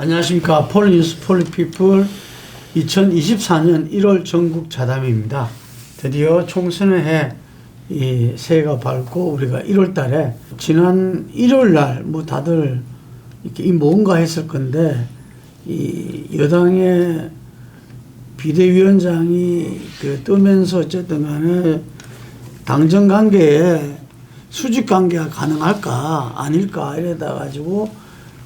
안녕하십니까. 폴리뉴스 폴리피플 2024년 1월 전국 자담입니다. 드디어 총선의 해 이 새해가 밝고 우리가 1월 달에 지난 1월 날 뭐 다들 이렇게 뭔가 했을 건데 이 여당의 비대위원장이 뜨면서 어쨌든 간에 당정 관계에 수직 관계가 가능할까 아닐까 이러다 가지고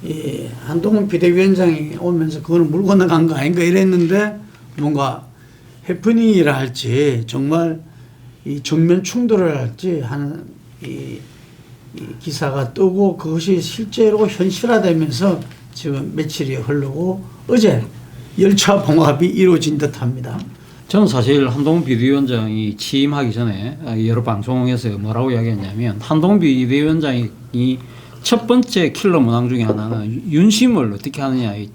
이 한동훈 비대위원장이 오면서 그거는 물 건너간 거 아닌가 이랬는데 뭔가 해프닝이라 할지 정말 이 정면 충돌을 할지 하는 이 기사가 뜨고 그것이 실제로 현실화되면서 지금 며칠이 흐르고 어제 열차 봉합이 이루어진 듯합니다. 저는 사실 한동훈 비대위원장이 취임하기 전에 여러 방송에서 뭐라고 이야기했냐면 한동훈 비대위원장이 첫 번째 킬러 문항 중에 하나는 윤심을 어떻게 하느냐의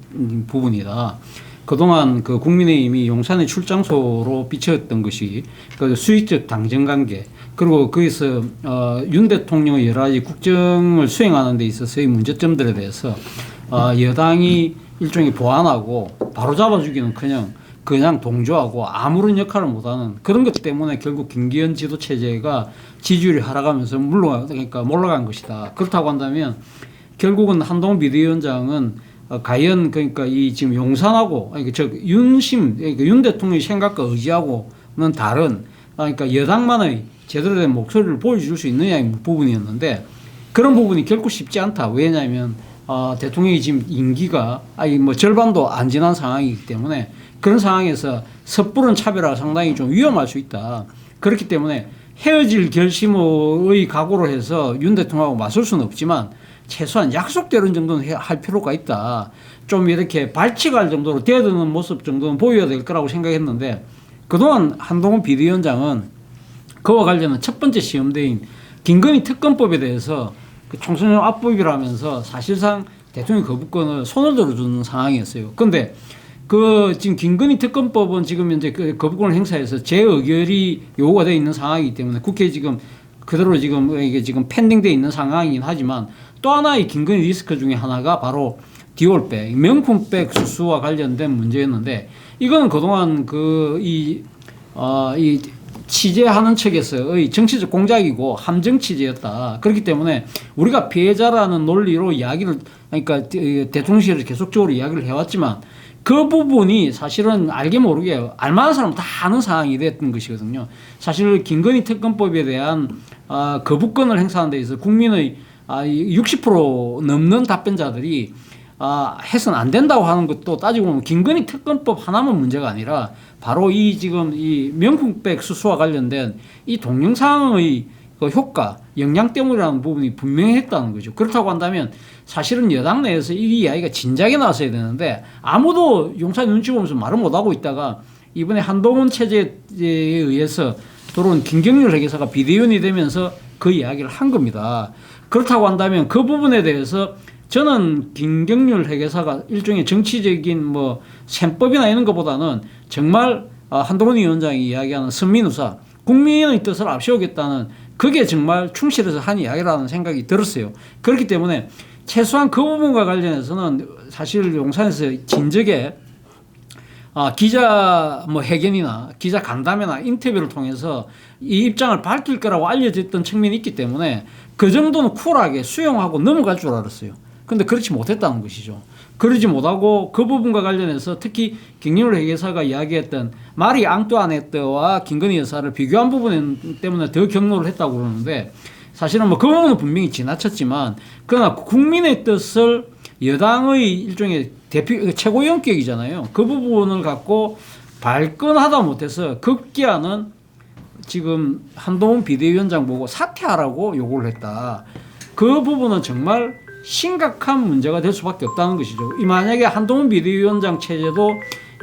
부분이다. 그동안 그 국민의힘이 용산의 출장소로 비쳤던 것이 그 수익적 당정관계 그리고 거기서 윤 대통령의 여러 가지 국정을 수행하는 데 있어서의 문제점들에 대해서 여당이 일종의 보완하고 바로잡아주기는 그냥 동조하고 아무런 역할을 못하는 그런 것 때문에 결국 김기현 지도체제가 지지율이 하락하면서 몰락한 것이다. 그렇다고 한다면 결국은 한동훈 비대위원장은 과연 그러니까 이 지금 용산하고 윤 대통령의 생각과 의지하고는 다른 그러니까 여당만의 제대로 된 목소리를 보여줄 수 있느냐의 부분이었는데 그런 부분이 결코 쉽지 않다. 왜냐하면 대통령이 지금 임기가 절반도 안 지난 상황이기 때문에 그런 상황에서 섣부른 차별화가 상당히 좀 위험할 수 있다. 그렇기 때문에 헤어질 결심의 각오로 해서 윤 대통령하고 맞설 수는 없지만 최소한 약속대로 정도는 할 필요가 있다. 좀 이렇게 발칙할 정도로 대드는 모습 정도는 보여야 될 거라고 생각했는데 그동안 한동훈 비대위원장은 그와 관련한 첫 번째 시험대인 김건희 특검법에 대해서 그 총선용 압법이라면서 사실상 대통령 거부권을 손을 들어주는 상황이었어요. 그런데 지금 김건희 특검법은 지금 현재 그 거부권을 행사해서 재의결이 요구가 되어 있는 상황이기 때문에 국회에 지금 그대로 이게 지금 펜딩되어 있는 상황이긴 하지만 또 하나의 김건희 리스크 중에 하나가 바로 디올백, 명품백 수수와 관련된 문제였는데 이거는 그동안 이 취재하는 측에서의 정치적 공작이고 함정 취재였다. 그렇기 때문에 우리가 피해자라는 논리로 그러니까 대통령실을 계속적으로 이야기를 해왔지만 그 부분이 사실은 알게 모르게 알만한 사람은 다 아는 상황이 됐던 것이거든요. 사실 김건희 특검법에 대한 거부권을 행사하는 데 있어서 국민의 60% 넘는 답변자들이 해서는 안 된다고 하는 것도 따지고 보면 김건희 특검법 하나만 문제가 아니라 바로 지금 이 명품백 수수와 관련된 이 동영상의 그 효과, 영향 때문이라는 부분이 분명했다는 거죠. 그렇다고 한다면 사실은 여당 내에서 이 이야기가 진작에 나왔어야 되는데 아무도 용산 눈치 보면서 말을 못하고 있다가 이번에 한동훈 체제에 의해서 들어온 김경률 회계사가 비대위원이 되면서 그 이야기를 한 겁니다. 그렇다고 한다면 그 부분에 대해서 저는 김경률 회계사가 일종의 정치적인 셈법이나 이런 것보다는 정말 한동훈 위원장이 이야기하는 선민의사, 국민의 뜻을 앞세우겠다는 그게 정말 충실해서 한 이야기라는 생각이 들었어요. 그렇기 때문에 최소한 그 부분과 관련해서는 사실 용산에서 진즉에 기자 회견이나 기자 간담회나 인터뷰를 통해서 이 입장을 밝힐 거라고 알려졌던 측면이 있기 때문에 그 정도는 쿨하게 수용하고 넘어갈 줄 알았어요. 그런데 그렇지 못했다는 것이죠. 그러지 못하고 그 부분과 관련해서 특히 김경률 회계사가 이야기했던 마리 앙뚜아네트와 김건희 여사를 비교한 부분 때문에 더 경로를 했다고 그러는데 사실은 그 부분은 분명히 지나쳤지만 그러나 국민의 뜻을 여당의 일종의 최고위원격이잖아요. 그 부분을 갖고 발끈하다 못해서 급기야는 지금 한동훈 비대위원장 보고 사퇴하라고 요구를 했다. 그 부분은 정말 심각한 문제가 될 수밖에 없다는 것이죠. 만약에 한동훈 비대위원장 체제도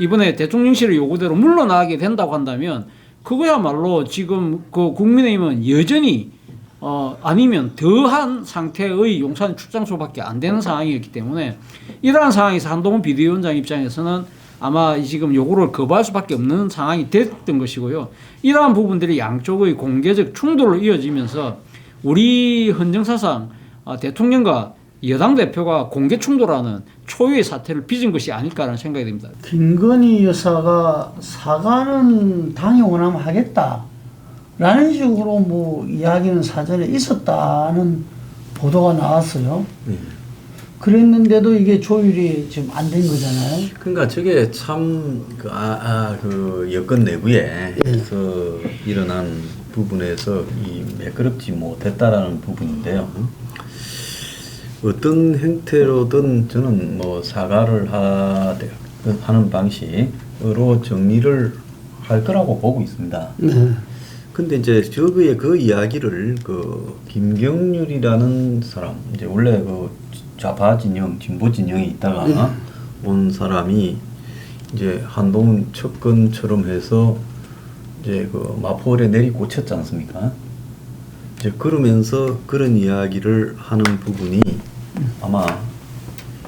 이번에 대통령실의 요구대로 물러나게 된다고 한다면 그거야말로 지금 그 국민의힘은 여전히 아니면 더한 상태의 용산 출장소밖에 안 되는 상황이었기 때문에 이러한 상황에서 한동훈 비대위원장 입장에서는 아마 지금 요구를 거부할 수밖에 없는 상황이 됐던 것이고요. 이러한 부분들이 양쪽의 공개적 충돌로 이어지면서 우리 헌정사상 대통령과 여당 대표가 공개 충돌하는 초유의 사태를 빚은 것이 아닐까라는 생각이 듭니다. 김건희 여사가 사과는 당이 원하면 하겠다라는 식으로 뭐 이야기는 사전에 있었다는 보도가 나왔어요. 그랬는데도 이게 조율이 지금 안 된 거잖아요. 그러니까 저게 참 그 여권 내부에서 일어난 부분에서 이 매끄럽지 못했다라는 부분인데요. 어떤 형태로든 저는 뭐 사과를 하는 방식으로 정리를 할 거라고 보고 있습니다. 네. 근데 이제 저거의 그 이야기를 그 김경률이라는 사람, 이제 원래 그 좌파 진영, 진보 진영에 있다가 온 사람이 이제 한동훈 측근처럼 해서 이제 그 마포울에 내리꽂혔지 않습니까? 이제 그러면서 그런 이야기를 하는 부분이 아마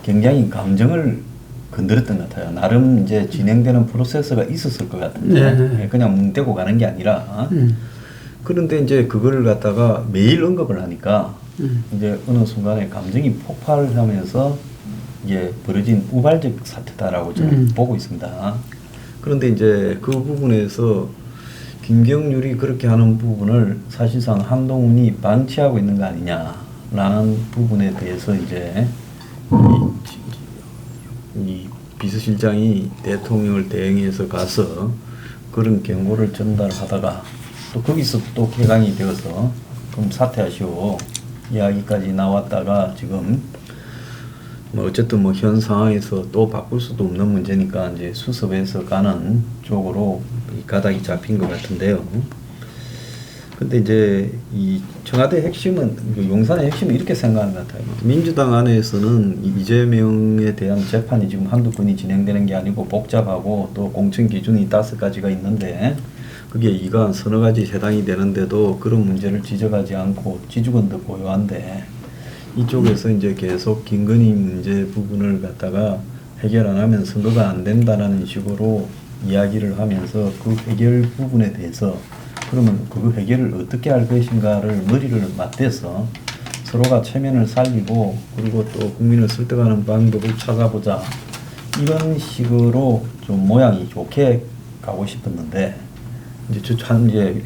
굉장히 감정을 건드렸던 것 같아요. 나름 이제 진행되는 프로세스가 있었을 것 같은데 그냥 뭉대고 가는 게 아니라 그런데 이제 그걸 갖다가 매일 언급을 하니까 이제 어느 순간에 감정이 폭발하면서 이게 벌어진 우발적 사태다라고 저는 보고 있습니다. 그런데 이제 그 부분에서 김경률이 그렇게 하는 부분을 사실상 한동훈이 방치하고 있는 거 아니냐라는 부분에 대해서 이제 이 비서실장이 대통령을 대행해서 가서 그런 경고를 전달하다가 또 거기서 또 개강이 되어서 그럼 사퇴하시오 이야기까지 나왔다가 지금 뭐 어쨌든 뭐 현 상황에서 또 바꿀 수도 없는 문제니까 이제 수습해서 가는 쪽으로 이 가닥이 잡힌 것 같은데요. 근데 이제 이 청와대 핵심은 용산의 핵심은 이렇게 생각하는 것 같아요. 민주당 안에서는 이재명에 대한 재판이 지금 한두 건이 진행되는 게 아니고 복잡하고 또 공천 기준이 5가지가 있는데 그게 이가 한 서너 가지 해당이 되는데도 그런 문제를 지적하지 않고 지주건도 고요한데 이쪽에서 이제 계속 김건희 문제 부분을 갖다가 해결 안 하면 선거가 안 된다라는 식으로 이야기를 하면서 그 해결 부분에 대해서 그러면 그 해결을 어떻게 할 것인가를 머리를 맞대서 서로가 체면을 살리고 그리고 또 국민을 설득하는 방법을 찾아보자 이런 식으로 좀 모양이 좋게 가고 싶었는데 이제 이제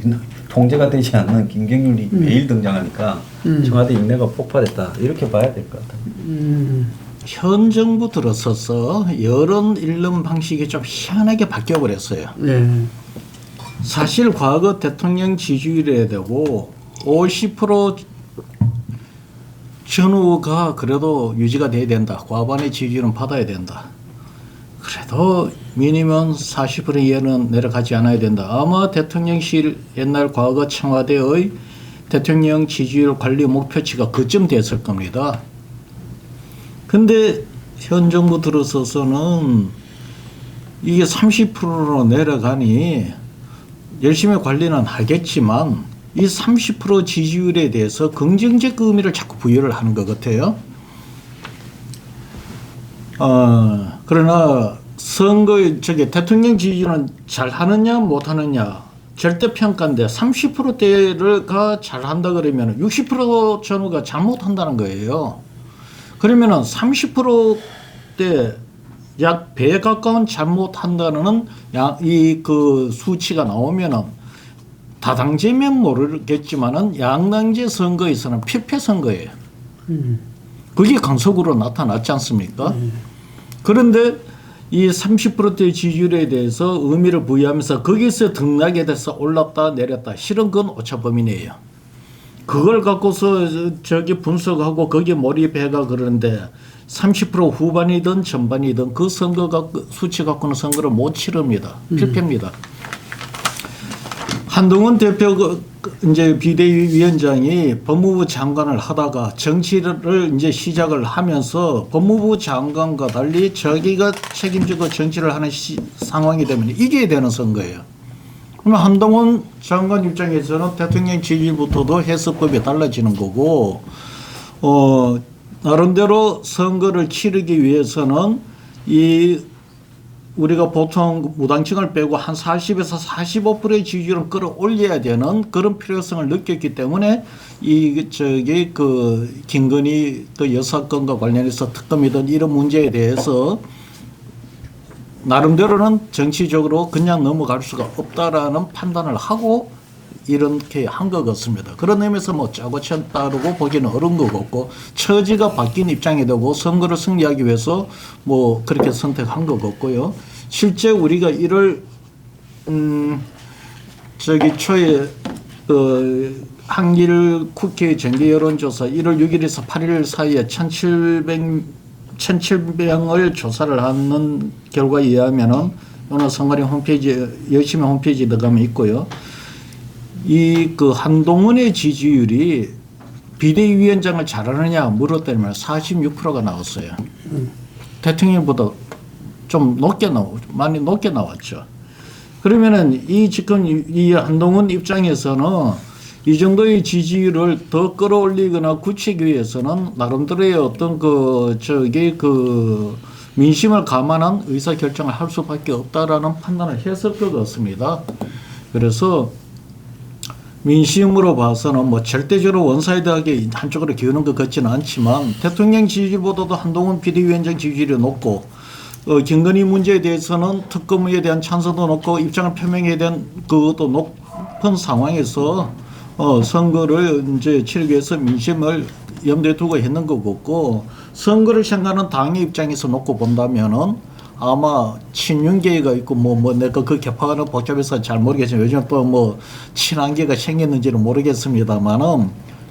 통제가 되지 않는 김경률이 매일 등장하니까 청와대 인내가 폭발했다 이렇게 봐야 될 것 같아요. 현 정부 들어서서 여론 읽는 방식이 좀 희한하게 바뀌어 버렸어요. 네. 사실 과거 대통령 지지율에 대고 50% 전후가 그래도 유지가 돼야 된다. 과반의 지지율은 받아야 된다. 그래도 미니멈 40% 이하는 내려가지 않아야 된다. 아마 대통령실 옛날 과거 청와대의 대통령 지지율 관리 목표치가 그쯤 됐을 겁니다. 근데 현 정부 들어서서는 이게 30%로 내려가니 열심히 관리는 하겠지만 이 30% 지지율에 대해서 긍정적 의미를 자꾸 부여를 하는 것 같아요. 그러나 선거의 대통령 지지율은 잘 하느냐 못 하느냐 절대 평가인데 30%대가 잘 한다 그러면 60% 전후가 잘못한다는 거예요. 그러면은 30%대 약 배에 가까운 잘못한다는 이 그 수치가 나오면은 다당제면 모르겠지만은 양당제 선거에서는 필패 선거예요. 그게 강속으로 나타났지 않습니까? 그런데 이 30%대 지지율에 대해서 의미를 부여하면서 거기서 등락에 대해서 올랐다 내렸다 실은 그건 오차범위네요. 그걸 갖고서 저기 분석하고 거기에 몰입해가 그러는데 30% 후반이든 전반이든 그 선거 수치 갖고는 선거를 못 치릅니다. 필패입니다. 한동훈 대표 이제 비대위원장이 법무부 장관을 하다가 정치를 이제 시작을 하면서 법무부 장관과 달리 자기가 책임지고 정치를 하는 상황이 되면 이겨야 되는 선거예요. 그러면 한동훈 장관 입장에서는 대통령 지지율부터도 해석법이 달라지는 거고, 나름대로 선거를 치르기 위해서는 이 우리가 보통 무당층을 빼고 한 40에서 45%의 지지율을 끌어올려야 되는 그런 필요성을 느꼈기 때문에 그 김건희 그 여사건과 관련해서 특검이든 이런 문제에 대해서 나름대로는 정치적으로 그냥 넘어갈 수가 없다라는 판단을 하고 이렇게 한 것 같습니다. 그런 의미에서 뭐 짜고 쳤다고 보기는 어려운 것 같고 처지가 바뀐 입장이 되고 선거를 승리하기 위해서 뭐 그렇게 선택한 것 같고요. 실제 우리가 1월 초에 한길 국회 정기 여론조사 1월 6일에서 8일 사이에 1,700명을 조사를 하는 결과에 의하면은 오늘 선관위 홈페이지 열심히 홈페이지에 들어가면 있고요. 그 한동훈의 지지율이 비대위원장을 잘하느냐 물었더니 46%가 나왔어요. 대통령보다 좀 많이 높게 나왔죠. 그러면은 지금 이 한동훈 입장에서는 이 정도의 지지율을 더 끌어올리거나 굳히기 위해서는 나름대로의 어떤 민심을 감안한 의사 결정을 할 수밖에 없다라는 판단을 했을 것 같습니다. 그래서 민심으로 봐서는 뭐 절대적으로 원사이드하게 한쪽으로 기우는 것 같지는 않지만 대통령 지지율보다도 한동훈 비대위원장 지지율이 높고 김건희 문제에 대해서는 특검에 대한 찬성도 높고 입장을 표명해야 된 그것도 높은 상황에서 선거를 이제 치르기 위해서 민심을 염두에 두고 했는 것 같고 선거를 생각하는 당의 입장에서 놓고 본다면은 아마 친윤계가 있고 내가 그 개파가 복잡해서 잘 모르겠지만 요즘 또 뭐 친한계가 생겼는지는 모르겠습니다만은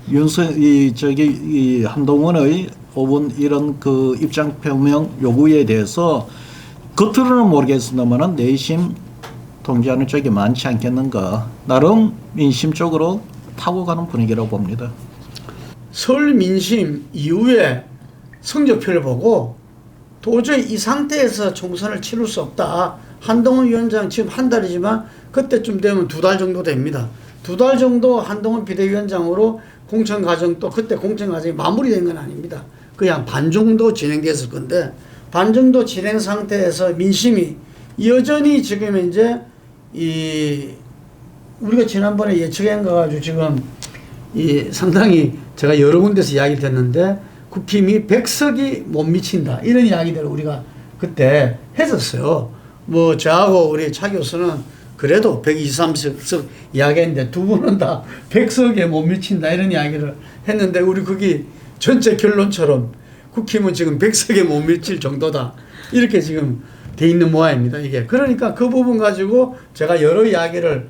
이 한동훈의 5분 이런 그 입장 표명 요구에 대해서 겉으로는 모르겠습니다만은 내심 동의하는 쪽이 많지 않겠는가. 나름 민심 쪽으로 타고 가는 분위기라고 봅니다. 서울 민심 이후에 성적표를 보고 도저히 이 상태에서 총선을 치를 수 없다. 한동훈 위원장 지금 한 달이지만 그때쯤 되면 2달 정도 됩니다. 2달 정도 한동훈 비대위원장으로 공천 과정도 그때 공천 과정이 마무리된 건 아닙니다. 그냥 반 정도 진행됐을 건데 반 정도 진행 상태에서 민심이 여전히 지금 이제 우리가 지난번에 예측한 거 가지고 지금 상당히 제가 여러 군데서 이야기를 했는데 국힘이 100석이 못 미친다. 이런 이야기들을 우리가 그때 했었어요. 뭐 저하고 우리 차 교수는 그래도 123석 이야기했는데 두 분은 다 100석에 못 미친다. 이런 이야기를 했는데 우리 거기 전체 결론처럼 국힘은 지금 100석에 못 미칠 정도다. 이렇게 지금 돼 있는 모양입니다. 이게. 그러니까 그 부분 가지고 제가 여러 이야기를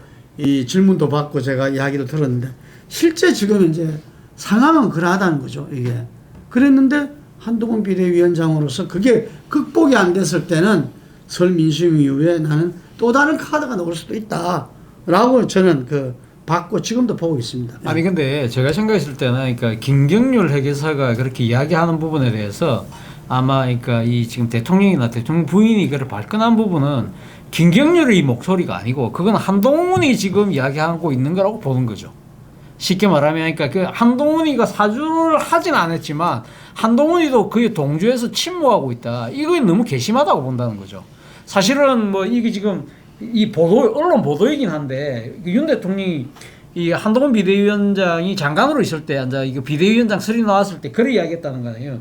질문도 받고 제가 이야기를 들었는데 실제 지금 이제 상황은 그러하다는 거죠. 이게. 그랬는데 한동훈 비대위원장으로서 그게 극복이 안 됐을 때는 설 민심 이후에 나는 또 다른 카드가 나올 수도 있다라고 저는 받고 지금도 보고 있습니다. 아니 근데 제가 생각했을 때는 그러니까 김경률 회계사가 그렇게 이야기하는 부분에 대해서 아마 그러니까 이 지금 대통령이나 대통령 부인이 그걸 발끈한 부분은 김경률의 목소리가 아니고 그건 한동훈이 지금 이야기하고 있는 거라고 보는 거죠. 쉽게 말하면 그러니까 그 한동훈이가 사주를 하진 않았지만 한동훈이도 그에 동조해서 침묵하고 있다. 이거 너무 괘씸하다고 본다는 거죠. 사실은 뭐 이게 지금 언론 보도이긴 한데 윤 대통령이 이 한동훈 비대위원장이 장관으로 있을 때 이제 이거 비대위원장 설이 나왔을 때 그래 이야기했다는 거예요.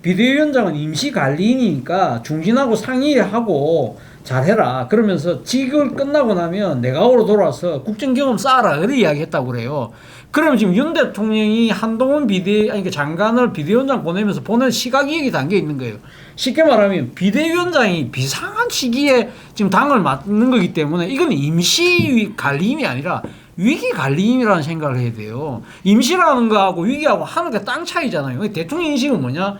비대위원장은 임시 관리인이니까 중진하고 상의하고 잘해라. 그러면서 직을 끝나고 나면 내각으로 돌아와서 국정경험 쌓아라. 그래 이야기했다고 그래요. 그러면 지금 윤 대통령이 한동훈 그러니까 장관을 비대위원장 보내면서 보낸 시각이익이 담겨 있는 거예요. 쉽게 말하면 비대위원장이 비상한 시기에 지금 당을 맡는 거기 때문에 이건 임시 관리인이 아니라 위기 관리인이라는 생각을 해야 돼요. 임시라는 거하고 위기하고 하는 게 땅 차이잖아요. 대통령 인식은 뭐냐?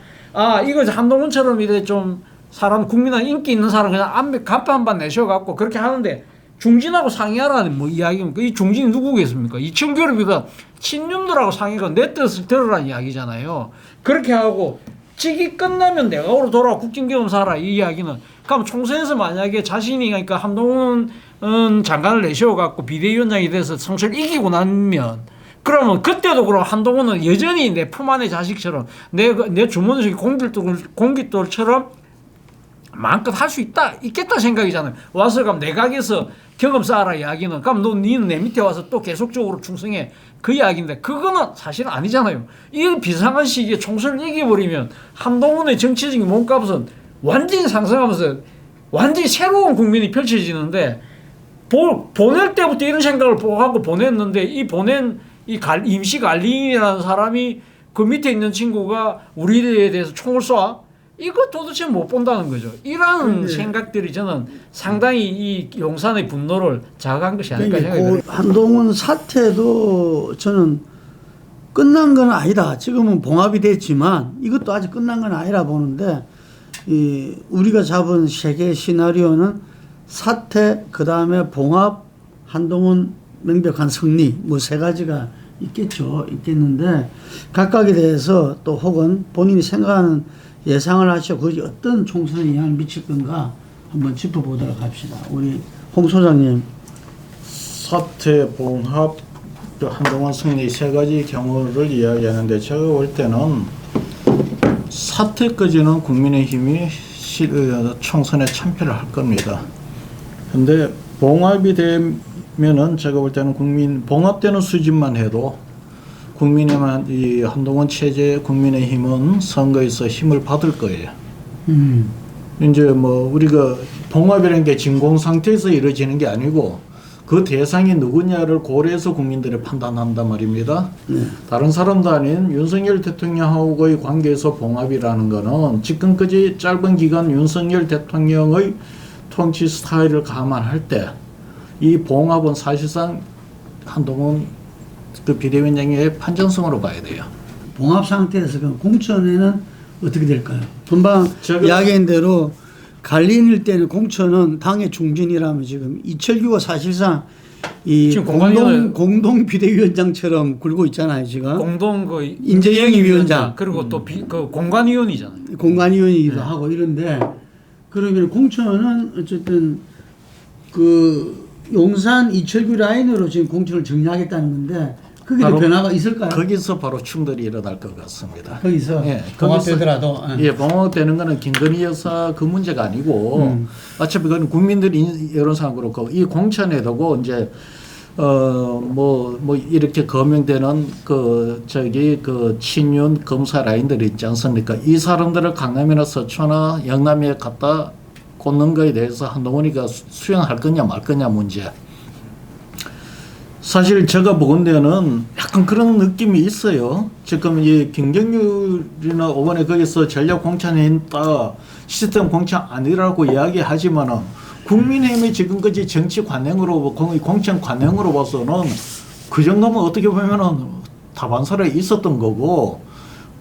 이거 한동훈처럼 이래 좀 사람 국민한 인기 있는 사람 그냥 간판 한번 내셔갖고 그렇게 하는데 중진하고 상의하라는 뭐 이야기입니까? 이 중진이 누구겠습니까? 이청결이가 친윤들하고 상의가 내 뜻을 들으라는 이야기잖아요. 그렇게 하고 직이 끝나면 내각으로 돌아와 국정경험 사라 이 이야기는 그럼 총선에서 만약에 자신이 그러니까 한동훈 장관을 내셔갖고 비대위원장이 돼서 선거를 이기고 나면 그러면 그때도 그럼 한동훈은 여전히 내 품 안의 자식처럼 내 주머니에 공깃돌처럼 마음껏 할 수 있겠다 생각이잖아요. 와서 그럼 내각에서 경험 쌓아라 이야기는 그럼 니는 내 밑에 와서 또 계속적으로 충성해 그 이야기인데 그거는 사실은 아니잖아요. 이 비상한 시기에 총선을 이겨버리면 한동훈의 정치적인 몸값은 완전히 상승하면서 완전히 새로운 국민이 펼쳐지는데 보낼 때부터 이런 생각을 하고 보냈는데 이 보낸 임시 관리인이라는 사람이 그 밑에 있는 친구가 우리에 대해서 총을 쏴? 이거 도대체 못 본다는 거죠. 이런 생각들이 저는 상당히 이 용산의 분노를 자극한 것이 아닐까 생각이 들어요. 한동훈 사태도 저는 끝난 건 아니다. 지금은 봉합이 됐지만 이것도 아직 끝난 건 아니라 보는데 우리가 잡은 세계 시나리오는 사태, 그 다음에 봉합, 한동훈 명백한 승리 뭐 세 가지가 있겠는데 각각에 대해서 또 혹은 본인이 생각하는 예상을 하시고 그것이 어떤 총선에 영향을 미칠 건가 한번 짚어보도록 합시다. 우리 홍 소장님. 사퇴, 봉합, 한동훈 승리 세 가지 경우를 이야기하는데 제가 볼 때는 사퇴까지는 국민의힘이 총선에 참패를 할 겁니다. 근데 봉합이 되면은 제가 볼 때는 봉합되는 수준만 해도 국민의힘 이 한동훈 체제 국민의힘은 선거에서 힘을 받을 거예요. 이제 뭐 우리가 봉합이라는 게 진공 상태에서 이루어지는 게 아니고 그 대상이 누구냐를 고려해서 국민들이 판단한단 말입니다. 다른 사람도 아닌 윤석열 대통령하고의 관계에서 봉합이라는 거는 지금까지 짧은 기간 윤석열 대통령의 통치 스타일을 감안할 때 이 봉합은 사실상 한동훈 그 비대위원장의 판정성으로 봐야 돼요. 봉합 상태에서 그 공천에는 어떻게 될까요? 금방 이야기한 대로 갈린일 때는 공천은 당의 중진이라면 지금 이철규가 사실상 이 지금 공동 비대위원장처럼 굴고 있잖아요 지금. 공동 그 인재영입 위원장 그리고 또 그 공관위원이잖아요. 공관위원이기도 하고 이런데 그러면 공천은 어쨌든 그 용산 이철규 라인으로 지금 공천을 정리하겠다는 건데 거기도 변화가 있을까요? 거기서 바로 충돌이 일어날 것 같습니다. 거기서 예, 봉합되더라도 예, 봉합되는 거는 김건희 여사 그 문제가 아니고 어차피 그건 국민들이 여론상 그렇고 이 공천에 두고 이제 뭐 이렇게 거명되는 그 친윤 검사 라인들이 있지 않습니까? 이 사람들을 강남이나 서초나 영남에 갖다 꽂는 거에 대해서 한동훈이가 수용할 거냐 말 거냐 문제. 사실 제가 보건대는 약간 그런 느낌이 있어요. 지금 이 김경률이나 이번에 거기서 전략 공천에 있다 시스템 공천 아니라고 이야기하지만은 국민의힘이 지금까지 정치 관행으로 공천 관행으로 봐서는 그 정도면 어떻게 보면은 다반사로 있었던 거고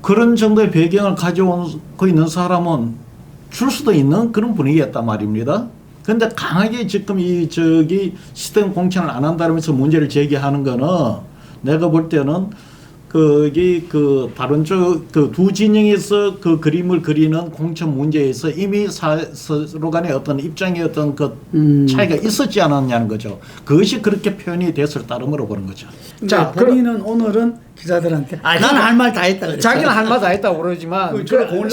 그런 정도의 배경을 가져오고 있는 사람은 줄 수도 있는 그런 분위기였단 말입니다. 근데 강하게 지금 시스템 공천을 안 한다면서 문제를 제기하는 거는 내가 볼 때는 다른 두 진영에서 그 그림을 그리는 공천 문제에서 이미 서로 간의 어떤 입장의 어떤 차이가 있었지 않았냐는 거죠. 그것이 그렇게 표현이 됐을 따름으로 보는 거죠. 자, 본인은 오늘은 기자들한테 나는 할 말 다 했다 그랬어요. 자기는 할 말 다 했다고 그러지만 그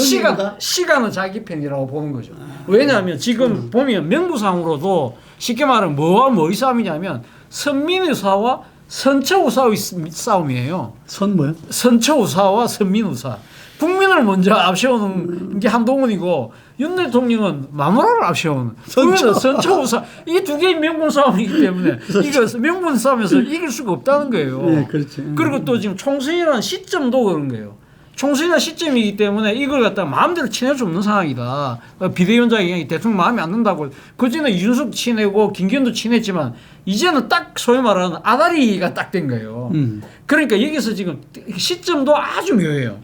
시간은 자기 편이라고 보는 거죠. 왜냐하면 지금 보면 명부상으로도 쉽게 말하면 뭐와 뭐의 싸움이냐면 선민의사와 선처우사의 싸움이에요. 뭐요? 선처우사와 선민의사. 국민을 먼저 앞세우는 게 한동훈이고 윤 대통령은 마누라를 앞세우는 국민은 선처우사. 이 두 개의 명분 싸움이기 때문에 이거 명분 싸움에서 이길 수가 없다는 거예요. 네, 그렇죠. 그리고 또 지금 총선이라는 시점도 그런 거예요. 총선이라는 시점이기 때문에 이걸 갖다 마음대로 친해줄 수 없는 상황이다. 비대위원장이 대통령 마음에 안 든다고. 그전에 이준석 친해고 김기현도 친했지만 이제는 딱 소위 말하는 아다리가 딱 된 거예요. 그러니까 여기서 지금 시점도 아주 묘해요.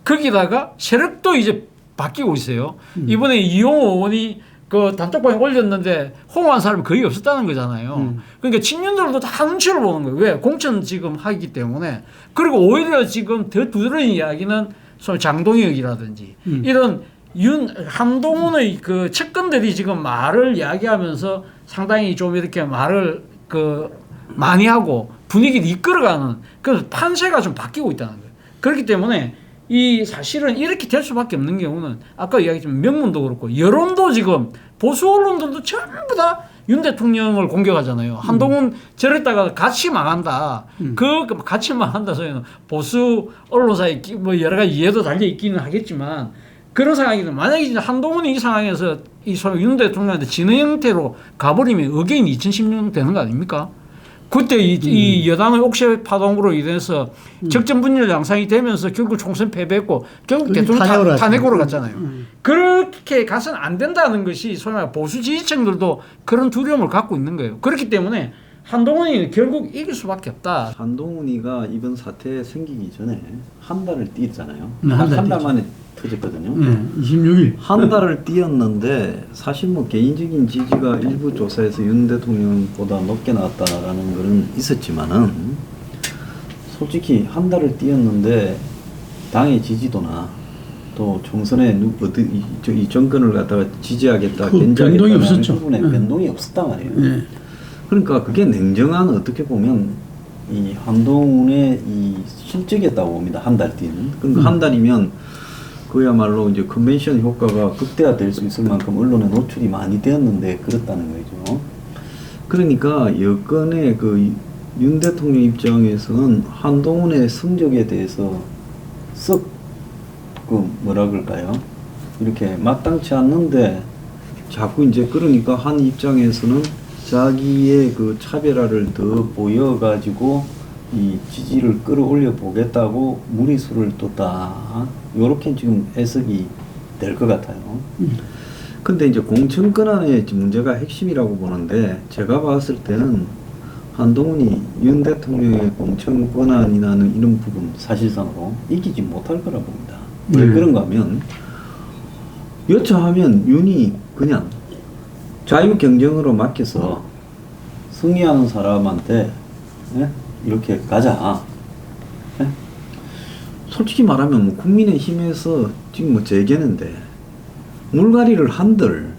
거기다가 세력도 이제 바뀌고 있어요. 이번에 이용호 의원이 그 단톡방에 올렸는데 호응한 사람이 거의 없었다는 거잖아요. 그러니까 친윤들도 다 눈치를 보는 거예요. 왜? 공천 지금 하기 때문에. 그리고 오히려 지금 더 두드러진 이야기는 소위 장동혁이라든지 이런 한동훈의 그 측근들이 지금 말을 이야기하면서 상당히 좀 이렇게 말을 많이 하고 분위기를 이끌어가는 그 판세가 좀 바뀌고 있다는 거예요. 그렇기 때문에 이 사실은 이렇게 될 수밖에 없는 경우는 아까 이야기했지만 명문도 그렇고 여론도 지금 보수 언론들도 전부 다 윤 대통령을 공격하잖아요. 한동훈 저랬다가 같이 망한다. 그 같이 망한다 소리는 보수 언론사에 뭐 여러 가지 이해도 달려 있기는 하겠지만 그런 상황이든 만약에 이제 한동훈이 이 상황에서 윤 대통령한테 지는 형태로 가버리면 어게인 2016년 되는 거 아닙니까? 그때 이 여당의 옥새 파동으로 인해서 적정 분열 양상이 되면서 결국 총선 패배했고 결국 대통령 탄핵으로 갔잖아요. 그렇게 가서는 안 된다는 것이 소위 말해 보수 지지층들도 그런 두려움을 갖고 있는 거예요. 그렇기 때문에 한동훈이 결국 이길 수밖에 없다. 한동훈이가 이번 사태 생기기 전에 한 달을 뛰었잖아요. 네, 한 달 한 달 뛰었죠. 만에 터졌거든요. 네, 26일. 한 달을 뛰었는데 사실 뭐 개인적인 지지가 일부 조사에서 윤 대통령보다 높게 나왔다라는 거는 있었지만은 솔직히 한 달을 뛰었는데 당의 지지도나 또 총선에 이 정권을 갖다가 지지하겠다, 그 견제하겠다는 변동이 없었죠. 부분에 네. 변동이 없었단 말이에요. 네. 그러니까 그게 냉정한 어떻게 보면 이 한동훈의 이 실적이었다고 봅니다. 한 달 뛰는. 그러니까 한 달이면 그야말로 이제 컨벤션 효과가 극대화될 수 있을 만큼 언론에 노출이 많이 되었는데 그렇다는 거죠. 그러니까 여건의 그 윤 대통령 입장에서는 한동훈의 성적에 대해서 썩 그 뭐라 그럴까요? 이렇게 마땅치 않는데 자꾸 이제 그러니까 한 입장에서는 자기의 그 차별화를 더 보여가지고 이 지지를 끌어올려 보겠다고 무리수를 뒀다. 요렇게 지금 해석이 될 것 같아요. 근데 이제 공천 권한의 문제가 핵심이라고 보는데 제가 봤을 때는 한동훈이 윤 대통령의 공천 권한이라는 이런 부분 사실상으로 이기지 못할 거라고 봅니다. 왜 그런가 하면 여차하면 윤이 그냥 자유 경쟁으로 맡겨서 승리하는 사람한테 예? 이렇게 가자. 예? 솔직히 말하면 뭐 국민의힘에서 지금 뭐 재계는데 물갈이를 한들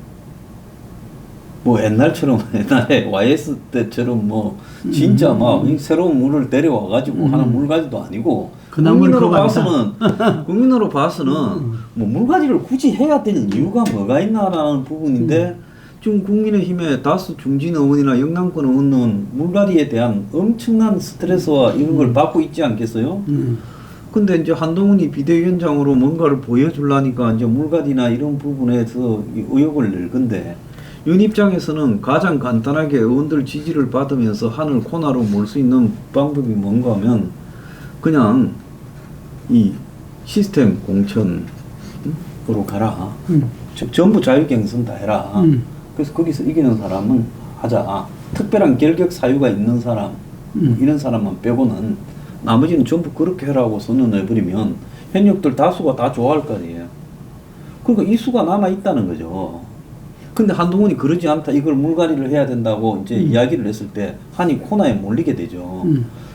뭐 옛날처럼 옛날에 YS 때처럼 뭐 진짜 막 새로운 물을 데려와 가지고 하는 물갈이도 아니고 국민으로 봐서는 뭐 물갈이를 굳이 해야 될 이유가 뭐가 있나라는 부분인데 지금 국민의힘의 다수 중진 의원이나 영남권 의원은 물갈이에 대한 엄청난 스트레스와 이런 걸 받고 있지 않겠어요? 근데 이제 한동훈이 비대위원장으로 뭔가를 보여주려니까 이제 물갈이나 이런 부분에서 의혹을 낼 건데 윤 입장에서는 가장 간단하게 의원들 지지를 받으면서 하늘 코너로 몰 수 있는 방법이 뭔가 하면 그냥 이 시스템 공천으로 가라. 전부 자유경선 다 해라. 그래서 거기서 이기는 사람은 하자. 특별한 결격 사유가 있는 사람, 이런 사람만 빼고는 나머지는 전부 그렇게 해라고 선언해버리면 현역들 다수가 다 좋아할 거 아니에요. 그러니까 이 수가 남아있다는 거죠. 근데 한동훈이 그러지 않다. 이걸 물갈이를 해야 된다고 이제 이야기를 했을 때 한이 코너에 몰리게 되죠.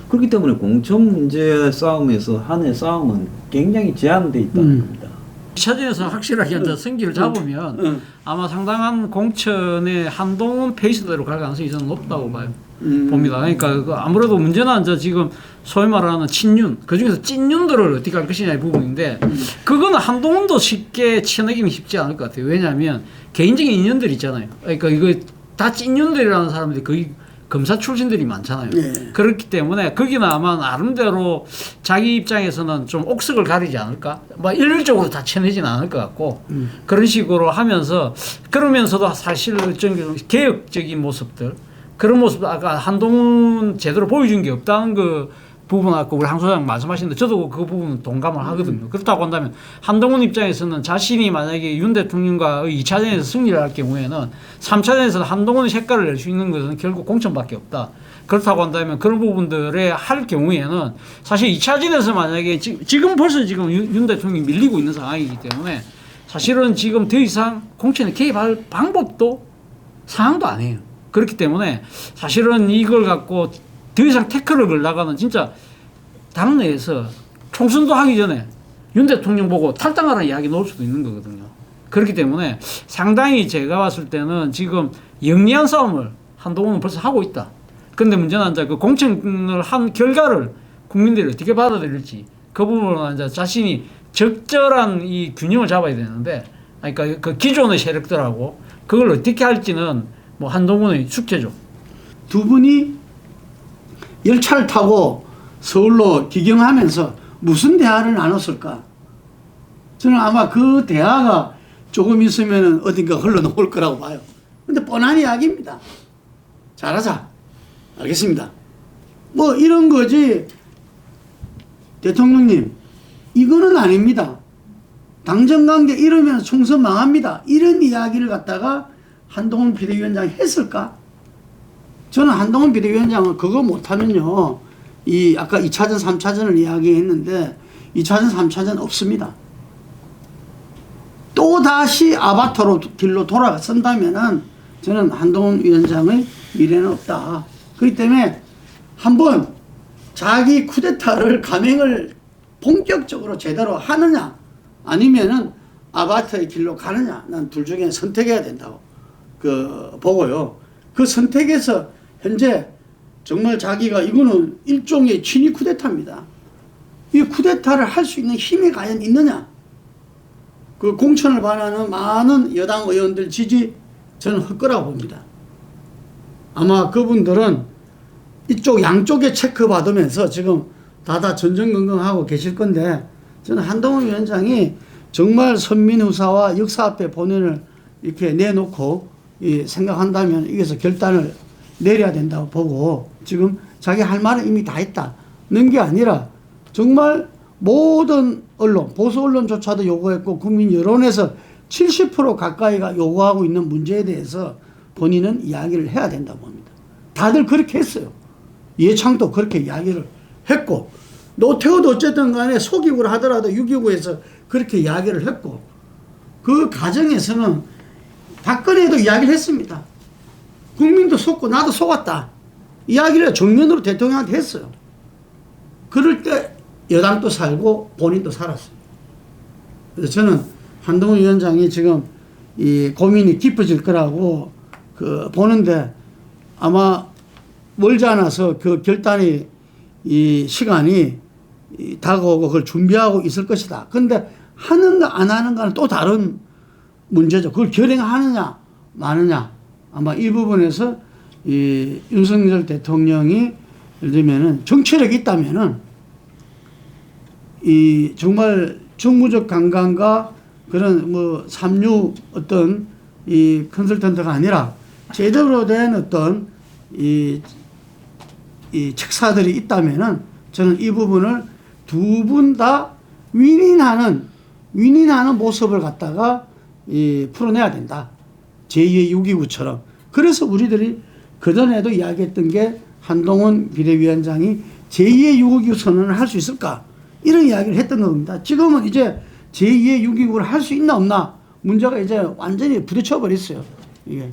그렇기 때문에 공천 문제 싸움에서 한의 싸움은 굉장히 제한돼 있다는 겁니다. 2차전에서 확실하게 이제 승기를 잡으면 아마 상당한 공천의 한동훈 페이스대로 갈 가능성이 저는 높다고 봐요. 봅니다. 그러니까 그 아무래도 문제는 이제 지금 소위 말하는 친윤, 그 중에서 찐윤들을 어떻게 할 것이냐의 부분인데 그거는 한동훈도 쉽게 쳐내기는 쉽지 않을 것 같아요. 왜냐하면 개인적인 인연들 있잖아요. 그러니까 이거 다 찐윤들이라는 사람들이 거의 검사 출신들이 많잖아요. 네. 그렇기 때문에 거기는 아마 나름대로 자기 입장에서는 좀 옥석을 가리지 않을까? 뭐 일률적으로 다 쳐내지는 않을 것 같고 그런 식으로 하면서 그러면서도 사실 일정 개혁적인 모습들 그런 모습도 아까 한동훈 제대로 보여준 게 없다는 그 부분 갖고 우리 한 소장 말씀하시는데 저도 그 부분은 동감을 하거든요. 그렇다고 한다면 한동훈 입장에서는 자신이 만약에 윤 대통령과의 2차전에서 승리를 할 경우에는 3차전에서 한동훈의 색깔을 낼 수 있는 것은 결국 공천밖에 없다. 그렇다고 한다면 그런 부분들에 할 경우에는 사실 2차전에서 만약에 지금 벌써 지금 윤 대통령이 밀리고 있는 상황이기 때문에 사실은 지금 더 이상 공천에 개입할 방법도 상황도 아니에요. 그렇기 때문에 사실은 이걸 갖고 더 이상 태클을 걸다가는 진짜 당내에서 총선도 하기 전에 윤 대통령 보고 탈당하라는 이야기 나올 수도 있는 거거든요. 그렇기 때문에 상당히 제가 봤을 때는 지금 영리한 싸움을 한동훈은 벌써 하고 있다. 근데 문제는 이제 그 공천을 한 결과를 국민들이 어떻게 받아들일지 그 부분은 이제 자신이 적절한 이 균형을 잡아야 되는데, 그러니까 그 기존의 세력들하고 그걸 어떻게 할지는 뭐 한동훈의 숙제죠. 두 분이 열차를 타고 서울로 기경하면서 무슨 대화를 나눴을까? 저는 아마 그 대화가 조금 있으면 어딘가 흘러나올 거라고 봐요. 근데 뻔한 이야기입니다. 잘하자. 알겠습니다. 뭐 이런 거지. 대통령님, 이거는 아닙니다. 당정관계 이러면 총선 망합니다. 이런 이야기를 갖다가 한동훈 비대위원장이 했을까? 저는 한동훈 비대위원장은 그거 못하면요, 이 아까 2차전 3차전을 이야기했는데 2차전 3차전 없습니다. 또다시 아바타로 길로 돌아선다면은 저는 한동훈 위원장의 미래는 없다. 그렇기 때문에 한번 자기 쿠데타를 감행을 본격적으로 제대로 하느냐 아니면은 아바타의 길로 가느냐, 난 둘 중에 선택해야 된다고 보고요. 그 선택에서 현재 정말 자기가 이거는 일종의 친위 쿠데타입니다. 이 쿠데타를 할 수 있는 힘이 과연 있느냐? 그 공천을 반하는 많은 여당 의원들 지지 저는 헛거라고 봅니다. 아마 그분들은 이쪽 양쪽에 체크 받으면서 지금 다다 전전긍긍하고 계실 건데, 저는 한동훈 위원장이 정말 선민후사와 역사 앞에 본연을 이렇게 내놓고 생각한다면 여기서 결단을 내려야 된다고 보고, 지금 자기 할 말은 이미 다 했다는 게 아니라 정말 모든 언론, 보수 언론조차도 요구했고 국민 여론에서 70% 가까이가 요구하고 있는 문제에 대해서 본인은 이야기를 해야 된다고 봅니다. 다들 그렇게 했어요. 이해창도 그렇게 이야기를 했고, 노태우도 어쨌든 간에 소기구를 하더라도 6.29에서 그렇게 이야기를 했고, 그 과정에서는 박근혜도 이야기를 했습니다. 국민도 속고 나도 속았다. 이야기를 정면으로 대통령한테 했어요. 그럴 때 여당도 살고 본인도 살았어요. 그래서 저는 한동훈 위원장이 지금 이 고민이 깊어질 거라고 보는데, 아마 멀지 않아서 그 결단이 이 시간이 다가오고 그걸 준비하고 있을 것이다. 그런데 하는가 안 하는가는 또 다른 문제죠. 그걸 결행하느냐 마느냐. 아마 이 부분에서 이 윤석열 대통령이 예를 들면은 정치력이 있다면은 이 정말 정무적 강간과 그런 뭐 삼류 어떤 이 컨설턴트가 아니라 제대로 된 어떤 이 책사들이 있다면은 저는 이 부분을 두 분 다 윈윈하는 모습을 갖다가 풀어내야 된다. 제2의 6.29처럼. 그래서 우리들이 그전에도 이야기했던 게 한동훈 비대위원장이 제2의 6.29 선언을 할 수 있을까? 이런 이야기를 했던 겁니다. 지금은 이제 제2의 6.29를 할 수 있나 없나? 문제가 이제 완전히 부딪혀 버렸어요. 이게.